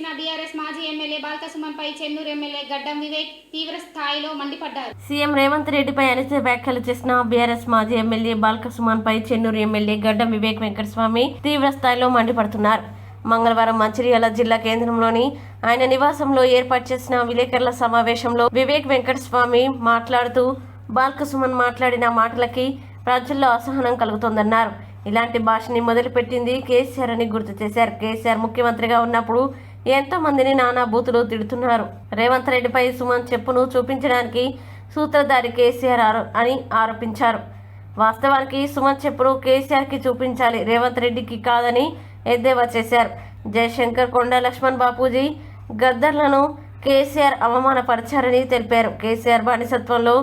చేసిన బీఆర్ఎస్ మాజీ ఎమ్మెల్యే బాల్క సుమన్ పై చెన్నూరు ఎమ్మెల్యే గడ్డం వివేక్ తీవ్ర స్థాయిలో మండిపడ్డారు. సీఎం రేవంత్ రెడ్డిపై అనుచిత వ్యాఖ్యలు చేసిన బీఆర్ఎస్ మాజీ ఎమ్మెల్యే బాల్క సుమన్ పై చెన్నూరు ఎమ్మెల్యే గడ్డం వివేక్ వెంకటస్వామి తీవ్ర స్థాయిలో మండిపడుతున్నారు. మంగళవారం మంచిర్యాల జిల్లా కేంద్రంలోని ఆయన నివాసంలో ఏర్పాటు చేసిన విలేకరుల సమావేశంలో వివేక్ వెంకటస్వామి మాట్లాడుతూ బాల్క సుమన్ మాట్లాడిన మాటలకి ప్రజల్లో అసహనం కలుగుతోందన్నారు. ఇలాంటి భాషని మొదలుపెట్టింది కేసీఆర్ అని గుర్తు చేశారు. కేసీఆర్ ముఖ్యమంత్రిగా ఉన్నప్పుడు ఎంతో మందిని నానా బూతులు తిడుతున్నారు. రేవంత్ రెడ్డిపై సుమన్ చెప్పును చూపించడానికి సూత్రధారి కేసీఆర్ అని ఆరోపించారు. వాస్తవానికి సుమన్ చెప్పును కేసీఆర్కి చూపించాలి, రేవంత్ రెడ్డికి కాదని ఎద్దేవా చేశారు. జయశంకర్, కొండ లక్ష్మణ్ బాపూజీ, గద్దర్లను కేసీఆర్ అవమానపరిచారని తెలిపారు. కేసీఆర్ బానిసత్వంలో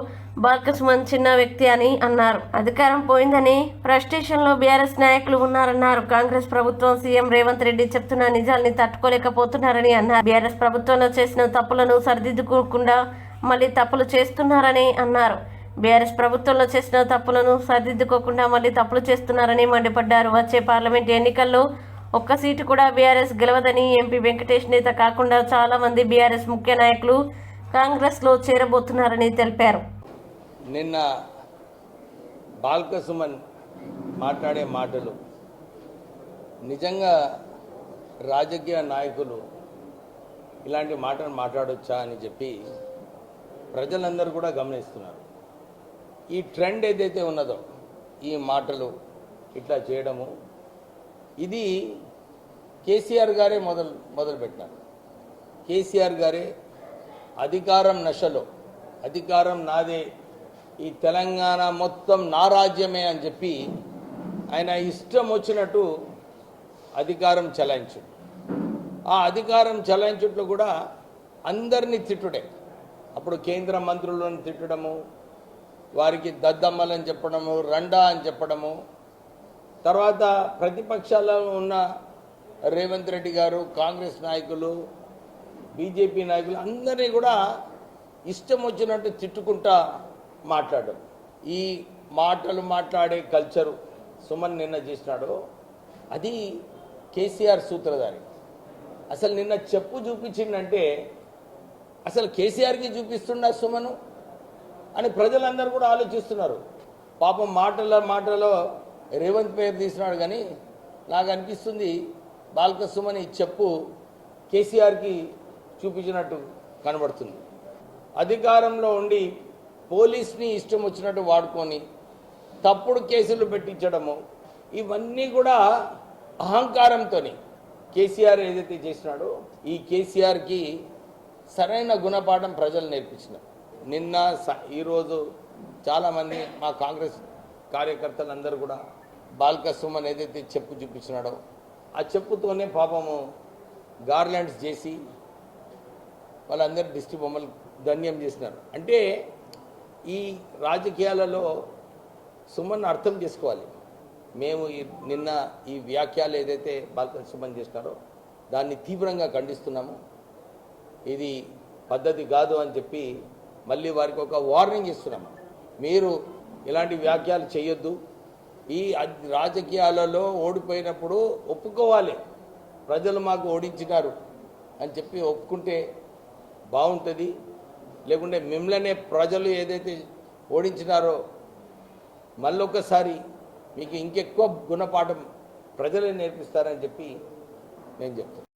బాల్క సుమన్ చిన్న వ్యక్తి అని అన్నారు. అధికారం పోయిందని ఫ్రస్ట్రేషన్లో బీఆర్ఎస్ నాయకులు ఉన్నారన్నారు. కాంగ్రెస్ ప్రభుత్వం సీఎం రేవంత్ రెడ్డి చెప్తున్న నిజాల్ని తట్టుకోలేకపోతున్నారని అన్నారు. బీఆర్ఎస్ ప్రభుత్వంలో చేసిన తప్పులను సరిదిద్దుకోకుండా మళ్ళీ తప్పులు చేస్తున్నారని అన్నారు. బీఆర్ఎస్ ప్రభుత్వంలో చేసిన తప్పులను సరిదిద్దుకోకుండా మళ్ళీ తప్పులు చేస్తున్నారని మండిపడ్డారు. వచ్చే పార్లమెంట్ ఎన్నికల్లో ఒక్క సీటు కూడా బీఆర్ఎస్ గెలవదని, ఎంపీ వెంకటేష్ నేత కాకుండా చాలా మంది బీఆర్ఎస్ ముఖ్య నాయకులు కాంగ్రెస్లో చేరబోతున్నారని తెలిపారు. నిన్న బాల్క సుమన్ మాట్లాడే మాటలు నిజంగా రాజకీయ నాయకులు ఇలాంటి మాటలు మాట్లాడొచ్చా అని చెప్పి ప్రజలందరూ కూడా గమనిస్తున్నారు. ఈ ట్రెండ్ ఏదైతే ఉన్నదో ఈ మాటలు ఇట్లా చేయడము, ఇది కేసీఆర్ గారే మొదలుపెట్టినారు. కేసీఆర్ గారే అధికారం నశలో, అధికారం నాదే, ఈ తెలంగాణ మొత్తం నా రాజ్యమే అని చెప్పి ఆయన ఇష్టం వచ్చినట్టు అధికారం చెలాయించు. ఆ అధికారం చెలాయించుట్లో కూడా అందరినీ తిట్టుడే. అప్పుడు కేంద్ర మంత్రులను తిట్టడము, వారికి దద్దమ్మలని చెప్పడము, రండా అని చెప్పడము, తర్వాత ప్రతిపక్షాల్లో ఉన్న రేవంత్ రెడ్డి గారు, కాంగ్రెస్ నాయకులు, బీజేపీ నాయకులు అందరినీ కూడా ఇష్టం వచ్చినట్టు తిట్టుకుంటా మాట్లాడడం. ఈ మాటలు మాట్లాడే కల్చరు సుమన్ నిన్న చేసినాడు, అది కేసీఆర్ సూత్రధారి. అసలు నిన్న చెప్పు చూపించిందంటే అసలు కేసీఆర్కి చూపిస్తున్నా సుమను అని ప్రజలందరూ కూడా ఆలోచిస్తున్నారు. పాపం మాటలో రేవంత్ పేరు తీసినాడు, కానీ నాకు అనిపిస్తుంది బాల్క సుమన్ ఈ చెప్పు కేసీఆర్కి చూపించినట్టు కనబడుతుంది. అధికారంలో ఉండి పోలీస్ని ఇష్టం వచ్చినట్టు వాడుకొని తప్పుడు కేసులు పెట్టించడము, ఇవన్నీ కూడా అహంకారంతో కేసీఆర్ ఏదైతే చేసినాడో ఈ కేసీఆర్కి సరైన గుణపాఠం ప్రజలు నేర్పించినారు. నిన్న ఈరోజు చాలామంది మా కాంగ్రెస్ కార్యకర్తలందరూ కూడా బాల్క సుమన్ ఏదైతే చెప్పు చూపించినాడో ఆ చెప్పుతోనే పాపము గార్లాండ్స్ చేసి వాళ్ళందరూ దిష్టి బొమ్మలు ధన్యం చేసినారు. అంటే ఈ రాజకీయాలలో సుమన్ అర్థం చేసుకోవాలి. మేము నిన్న ఈ వ్యాఖ్యలు ఏదైతే బాల్క సుమన్ చేసినారో దాన్ని తీవ్రంగా ఖండిస్తున్నాము. ఇది పద్ధతి కాదు అని చెప్పి మళ్ళీ వారికి ఒక వార్నింగ్ ఇస్తున్నాము. మీరు ఇలాంటి వ్యాఖ్యలు చేయొద్దు. ఈ రాజకీయాలలో ఓడిపోయినప్పుడు ఒప్పుకోవాలి, ప్రజలు మాకు ఓడించినారు అని చెప్పి ఒప్పుకుంటే బాగుంటుంది. లేకుంటే మిమ్మల్నే ప్రజలు ఏదైతే ఓడించినారో మళ్ళొకసారి మీకు ఇంకెక్కువ గుణపాఠం ప్రజలే నేర్పిస్తారని చెప్పి నేను చెప్తాను.